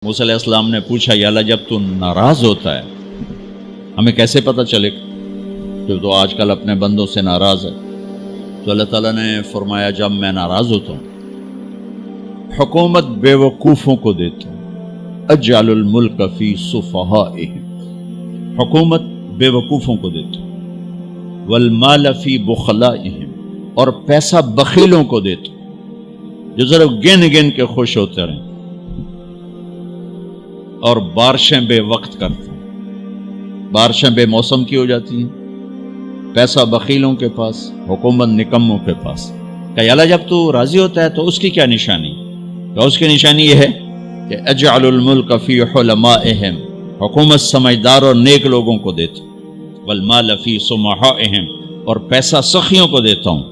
موسیٰ علیہ السلام نے پوچھا یا اللہ جب تو ناراض ہوتا ہے ہمیں کیسے پتہ چلے کہ تو آج کل اپنے بندوں سے ناراض ہے؟ تو اللہ تعالیٰ نے فرمایا جب میں ناراض ہوتا ہوں حکومت بے وقوفوں کو دیتا ہوں، اجعل الملک فی صفہائہم، حکومت بے وقوفوں کو دیتا ہوں، والمال فی بخلائہم، اور پیسہ بخیلوں کو دیتا ہوں جو ذرا گن گن کے خوش ہوتے رہیں، اور بارشیں بے وقت کرتے ہیں، بارشیں بے موسم کی ہو جاتی ہیں، پیسہ بخیلوں کے پاس، حکومت نکموں کے پاس۔ کہ اللہ جب تو راضی ہوتا ہے تو اس کی کیا نشانی؟ کہ اس کی نشانی یہ ہے کہ اجعل الملک فی حلمائہم، حکومت سمجھدار اور نیک لوگوں کو دیتا ہوں، والمال فی سمحائہم، اور پیسہ سخیوں کو دیتا ہوں،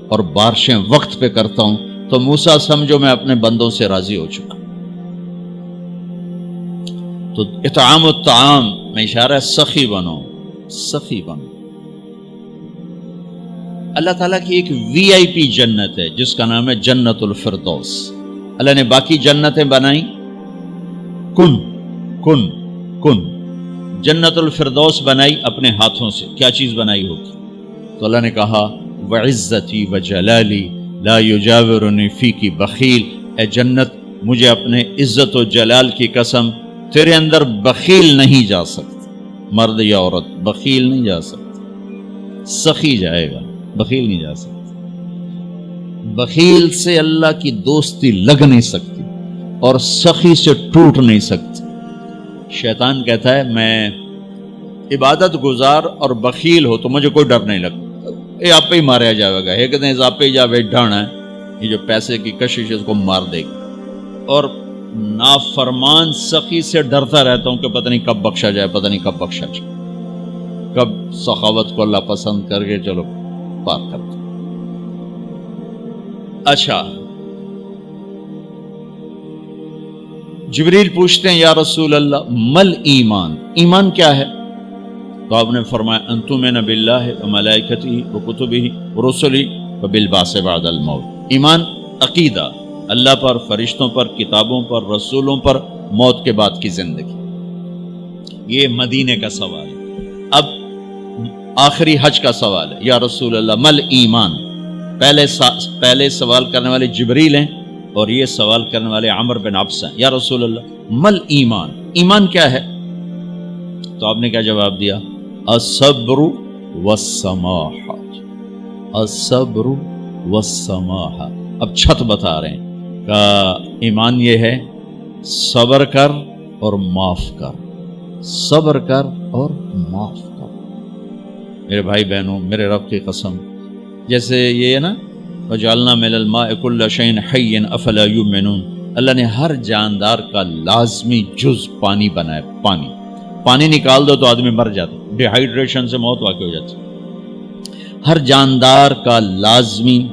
اور بارشیں وقت پہ کرتا ہوں۔ تو موسیٰ سمجھو میں اپنے بندوں سے راضی ہو چکا۔ تو اطعام الطعام میں اشارہ ہے سخی بنو، سخی بنو۔ اللہ تعالیٰ کی ایک وی آئی پی جنت ہے جس کا نام ہے جنت الفردوس۔ اللہ نے باقی جنتیں بنائیں کن کن کن، جنت الفردوس بنائی اپنے ہاتھوں سے۔ کیا چیز بنائی ہوگی؟ تو اللہ نے کہا وعزتی وجلالی لا یجاورنی فیکی بخیل، اے جنت مجھے اپنے عزت و جلال کی قسم تیرے اندر بخیل نہیں جا سکتا، مرد یا عورت بخیل نہیں جا سکتا، سخی جائے گا، بخیل نہیں جا سکتا۔ بخیل سے اللہ کی دوستی لگ نہیں سکتی اور سخی سے ٹوٹ نہیں سکتی۔ شیطان کہتا ہے میں عبادت گزار اور بخیل ہو تو مجھے کوئی ڈر نہیں لگتا، یہ آپ پہ ہی ماریا جائے گا، ایک دن آپ پہ جاوے ڈھانا ہے، یہ جو پیسے کی کشش اس کو مار دے گی۔ اور نافرمان سخی سے ڈرتا رہتا ہوں کہ پتہ نہیں کب بخشا جائے، پتہ نہیں کب بخشا جائے، کب سخاوت کو اللہ پسند کر کے چلو پار کرتا۔ اچھا، جبریل پوچھتے ہیں یا رسول اللہ مل ایمان، ایمان کیا ہے؟ تو آپ نے فرمایا ان تؤمن باللہ وملائکتہ وکتبہ ورسلہ وبالبعث بعد الموت۔ ایمان عقیدہ، اللہ پر، فرشتوں پر، کتابوں پر، رسولوں پر، موت کے بعد کی زندگی۔ یہ مدینے کا سوال ہے۔ اب آخری حج کا سوال ہے یا رسول اللہ مل ایمان۔ پہلے سوال کرنے والے جبریل ہیں اور یہ سوال کرنے والے عمر بن عبس ہیں۔ یا رسول اللہ مل ایمان، ایمان کیا ہے؟ تو آپ نے کیا جواب دیا؟ الصبر والسماحہ، الصبر والسماحہ۔ اب چھت بتا رہے ہیں کہ ایمان یہ ہے صبر کر اور معاف کر، صبر کر اور معاف کر۔ میرے بھائی بہنوں، میرے رب کی قسم، جیسے یہ ہے نا وجعلنا من الماء كل شيء حي افلا يؤمنون، اللہ نے ہر جاندار کا لازمی جز پانی بنایا۔ پانی نکال دو تو آدمی مر جاتا، ڈی ہائیڈریشن سے موت واقع ہو جاتی۔ ہر جاندار کا لازمی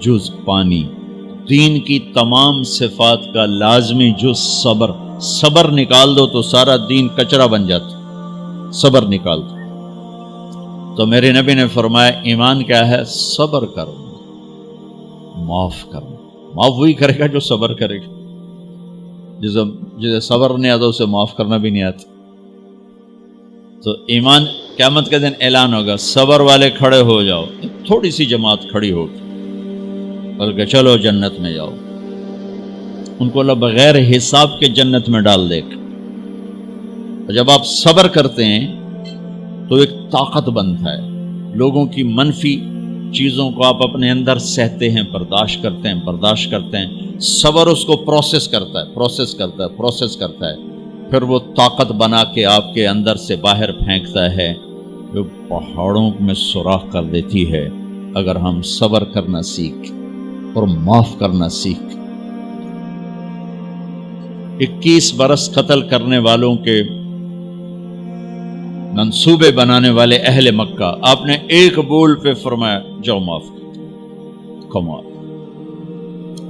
جز پانی، دین کی تمام صفات کا لازمی جز صبر، صبر نکال دو تو سارا دین کچرا بن جاتا، صبر نکال دو۔ تو میرے نبی نے فرمایا ایمان کیا ہے؟ صبر کرو، معاف کرو۔ معاف وہی کرے گا جو صبر کرے گا، جسے صبر نہیں آتا اسے معاف کرنا بھی نہیں آتا۔ تو ایمان قیامت کے دن اعلان ہوگا صبر والے کھڑے ہو جاؤ، تھوڑی سی جماعت کھڑی ہوگی، بلکہ چلو جنت میں جاؤ۔ ان کو اللہ بغیر حساب کے جنت میں ڈال دے گا۔ اور جب آپ صبر کرتے ہیں تو ایک طاقت بنتا ہے، لوگوں کی منفی چیزوں کو آپ اپنے اندر سہتے ہیں، برداشت کرتے ہیں۔ صبر اس کو پروسیس کرتا ہے، پھر وہ طاقت بنا کے آپ کے اندر سے باہر پھینکتا ہے، جو پہاڑوں میں سوراخ کر دیتی ہے اگر ہم صبر کرنا سیکھ اور معاف کرنا سیکھ۔ 21 برس قتل کرنے والوں کے منصوبے بنانے والے اہل مکہ، آپ نے ایک بول پہ فرمایا جاؤ معاف کر۔ کمال،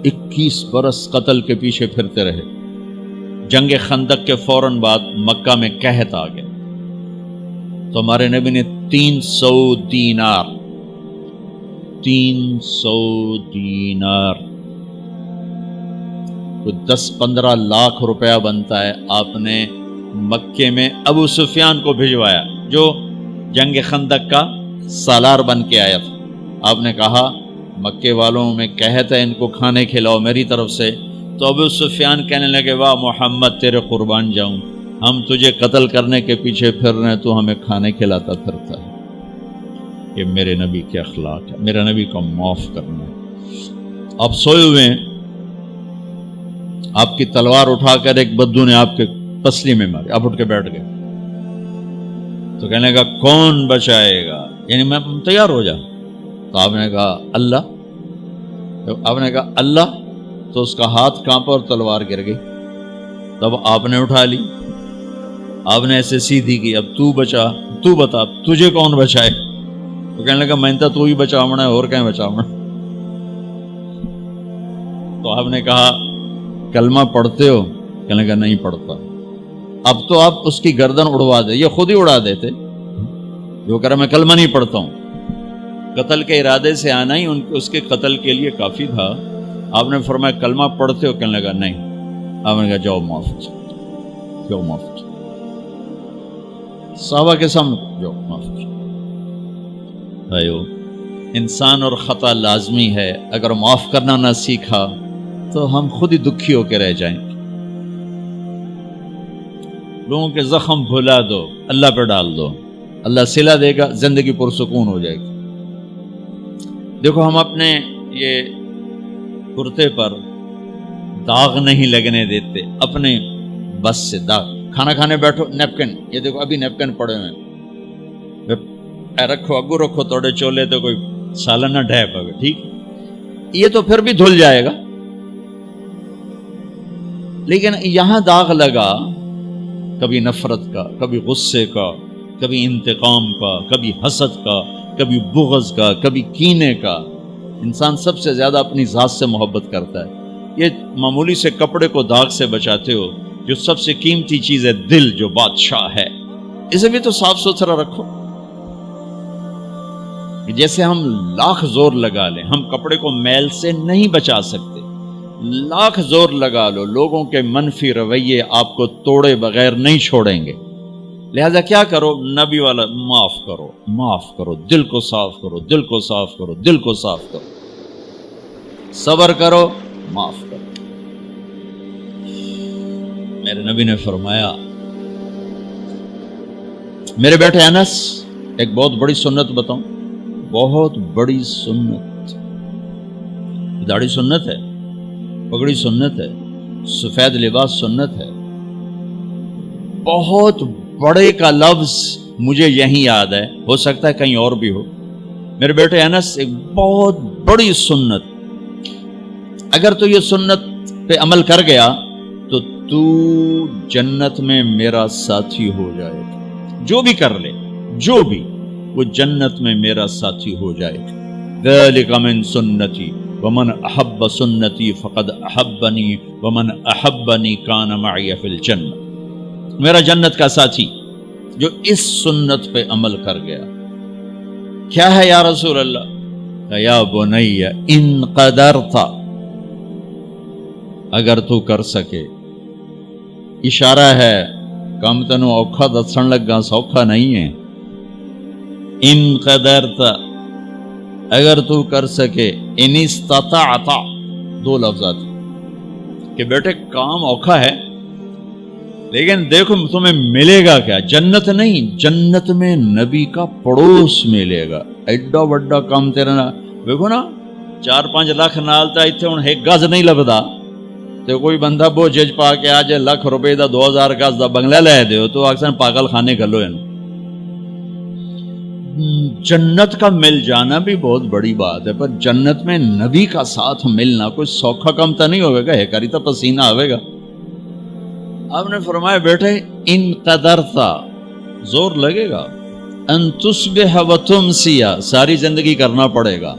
21 برس قتل کے پیچھے پھرتے رہے۔ جنگ خندق کے فوراً بعد مکہ میں قحط آ گیا، تو ہمارے نبی نے 300 دینار تو 10-15 لاکھ روپیہ بنتا ہے. آپ نے مکے میں ابو سفیان کو بھجوایا جو جنگ خندق کا سالار بن کے آیا تھا. آپ نے کہا مکے والوں میں کہتا ہے ان کو کھانے کھلاؤ میری طرف سے. تو ابو سفیان کہنے لگے واہ محمد تیرے قربان جاؤں، ہم تجھے قتل کرنے کے پیچھے پھر رہے ہیں، تو ہمیں کھانے کھلاتا پھرتا ہے. یہ میرے نبی کے اخلاق ہے، میرا نبی کو معاف کرنا ہے. آپ سوئے ہوئے ہیں، آپ کی تلوار اٹھا کر ایک بدو نے آپ کے پسلی میں ماری، آپ اٹھ کے بیٹھ گئے تو کہنے کا کون بچائے گا، یعنی میں تیار ہو جا. تو آپ نے کہا اللہ. آپ نے کہا اللہ، تو اس کا ہاتھ کانپا اور تلوار گر گئی. تب آپ نے اٹھا لی، آپ نے ایسے سیدھی کی، اب تو بچا، تو بتا تجھے کون بچائے. تو کہنے لگا میں تو ہی بچاونا ہے، اور کہیں بچاونا. تو آپ نے کہا کلمہ پڑھتے ہو؟ کہنے لگا نہیں پڑھتا. اب تو آپ اس کی گردن اڑوا دے، یہ خود ہی اڑا دیتے جو کہہ رہا میں کلمہ نہیں پڑھتا ہوں. قتل کے ارادے سے آنا ہی اس کے قتل کے لیے کافی تھا. آپ نے فرمایا کلمہ پڑھتے ہو؟ کہنے لگا نہیں. آپ نے کہا جاؤ معاف ہو جاؤ، جاؤ معاف ہو جاؤ. صحابہ کے سامنے جاؤ معاف ہو جاؤ. بھائیو، انسان اور خطا لازمی ہے. اگر معاف کرنا نہ سیکھا تو ہم خود ہی دکھی ہو کے رہ جائیں. لوگوں کے زخم بھلا دو، اللہ پہ ڈال دو، اللہ صلہ دے گا، زندگی پرسکون ہو جائے گی. دیکھو ہم اپنے یہ کرتے پر داغ نہیں لگنے دیتے، اپنے بس سے داغ. کھانا کھانے بیٹھو، نیپکن، یہ دیکھو ابھی نیپکن پڑے ہوئے، رکھو اگو رکھو توڑے چولے تو کوئی سالن نہ ڈھے پاوے، ٹھیک. یہ تو پھر بھی دھل جائے گا، لیکن یہاں داغ لگا کبھی نفرت کا، کبھی غصے کا، کبھی انتقام کا، کبھی حسد کا، کبھی بغض کا، کبھی کینے کا. انسان سب سے زیادہ اپنی ذات سے محبت کرتا ہے. یہ معمولی سے کپڑے کو داغ سے بچاتے ہو، جو سب سے قیمتی چیز ہے دل جو بادشاہ ہے، اسے بھی تو صاف ستھرا رکھو. جیسے ہم لاکھ زور لگا لیں، ہم کپڑے کو میل سے نہیں بچا سکتے. لاکھ زور لگا لو، لوگوں کے منفی رویے آپ کو توڑے بغیر نہیں چھوڑیں گے. لہذا کیا کرو؟ نبی والا معاف کرو، معاف کرو، دل کو صاف کرو، دل کو صاف کرو، دل کو صاف کرو، صبر کرو، معاف کرو. میرے نبی نے فرمایا، میرے بیٹے انس، ایک بہت بڑی سنت بتاؤں، بہت بڑی سنت. داڑھی سنت ہے، پگڑی سنت ہے، سفید لباس سنت ہے. بہت بڑے کا لفظ مجھے یہیں یاد ہے، ہو سکتا ہے کہیں اور بھی ہو. میرے بیٹے انس، ایک بہت بڑی سنت، اگر تو یہ سنت پہ عمل کر گیا تو جنت میں میرا ساتھی ہو جائے گا. جو بھی کر لے، جو بھی، وہ جنت میں میرا ساتھی ہو جائے گا. ذالک من سنتی ومن احب سنتی فقد احبنی ومن احبنی کان معی فی الجنہ. میرا جنت کا ساتھی جو اس سنت پہ عمل کر گیا. کیا ہے یا رسول اللہ؟ یا بنی ان قدرت، اگر تو کر سکے. اشارہ ہے کم تنو اوکھا دسن لگا، سوکھا نہیں ہے. ان قدرت، اگر تو کر سکے. ان استطاعت، دو لفظات کہ بیٹے کام اوکھا ہے، لیکن دیکھو تمہیں ملے گا کیا؟ جنت نہیں، جنت میں نبی کا پڑوس ملے گا. ایڈا بڑا کام تیرا، دیکھو نا 4-5 لاکھ نالتا اتنے ہوں ایک گز نہیں لبدا. تو کوئی بندہ بوجھ پا کے آ جائے ₹1,00,000 دا 2,000 گز دا بنگلہ لے دیو تو اکثر پاگل خانے گلو ہے. جنت کا مل جانا بھی بہت بڑی بات ہے، پر جنت میں نبی کا ساتھ ملنا کوئی سوکھا کم تو نہیں ہوگا، ہے کری تو پسینہ آئے گا. آپ نے فرمایا بیٹے ان قدرتا، زور لگے گا. ان تصبح و تمسی، ساری زندگی کرنا پڑے گا،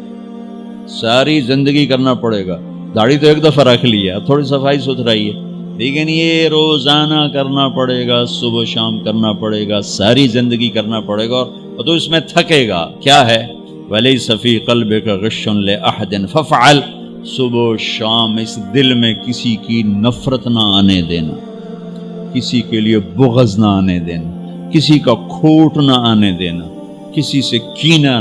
ساری زندگی کرنا پڑے گا. داڑھی تو ایک دفعہ رکھ لی ہے، اب تھوڑی صفائی ستھرائی ہے، لیکن یہ روزانہ کرنا پڑے گا، صبح شام کرنا پڑے گا، ساری زندگی کرنا پڑے گا. اور تو اس میں تھکے گا. کیا ہے؟ وَلَيْسَ فِي قَلْبِكَ غِشٌّ لِأَحَدٍ فَافْعَلْ. صبح و شام اس دل میں کسی کی نفرت نہ آنے دینا، کسی کے لیے بغض نہ آنے دینا، کسی کا کھوٹ نہ آنے دینا، کسی سے کینہ،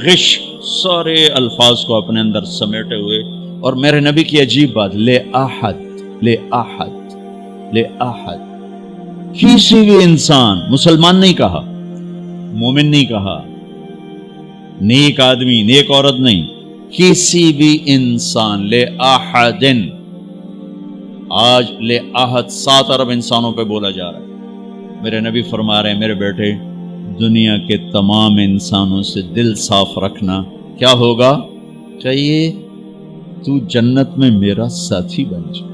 غش، سارے الفاظ کو اپنے اندر سمیٹے ہوئے. اور میرے نبی کی عجیب بات، لے احد، لے احد، لے احد، کسی بھی انسان، مسلمان نہیں کہا، مومن نہیں کہا، نیک آدمی، نیک عورت نہیں، کسی بھی انسان، لے احدن. آج لے احد 7 ارب انسانوں پہ بولا جا رہا ہے. میرے نبی فرما رہے ہیں، میرے بیٹے دنیا کے تمام انسانوں سے دل صاف رکھنا. کیا ہوگا؟ چاہیے تو جنت میں میرا ساتھی بن جائے.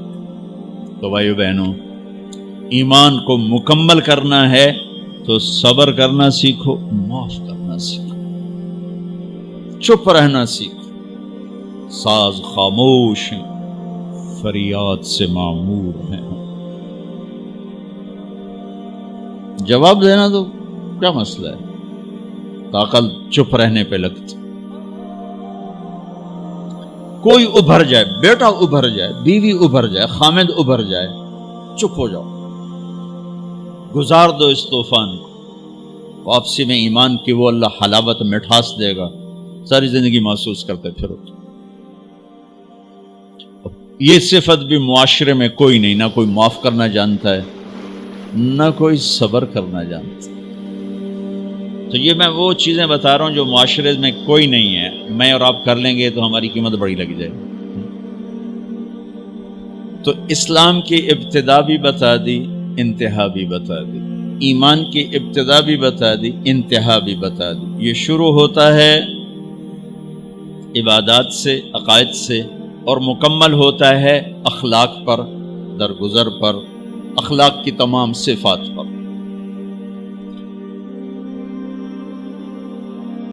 تو بھائیو بہنوں، ایمان کو مکمل کرنا ہے تو صبر کرنا سیکھو، معاف کرنا سیکھو، چپ رہنا سیکھو. ساز خاموش ہیں، فریاد سے معمور ہیں. جواب دینا تو کیا مسئلہ ہے، طاقت چپ رہنے پہ لگتی. کوئی ابھر جائے، بیٹا ابھر جائے، بیوی ابھر جائے، خامد ابھر جائے، چپ ہو جاؤ، گزار دو اس طوفان کو. واپسی میں ایمان کی وہ اللہ حلاوت مٹھاس دے گا، ساری زندگی محسوس کرتے پھرو. یہ صفت بھی معاشرے میں کوئی نہیں، نہ کوئی معاف کرنا جانتا ہے، نہ کوئی صبر کرنا جانتا. تو یہ میں وہ چیزیں بتا رہا ہوں جو معاشرے میں کوئی نہیں ہے. میں اور آپ کر لیں گے تو ہماری قیمت بڑی لگ جائے گی. تو اسلام کی ابتدا بھی بتا دی، انتہا بھی بتا دی. ایمان کی ابتدا بھی بتا دی، انتہا بھی بتا دی. یہ شروع ہوتا ہے عبادات سے، عقائد سے، اور مکمل ہوتا ہے اخلاق پر، درگزر پر، اخلاق کی تمام صفات.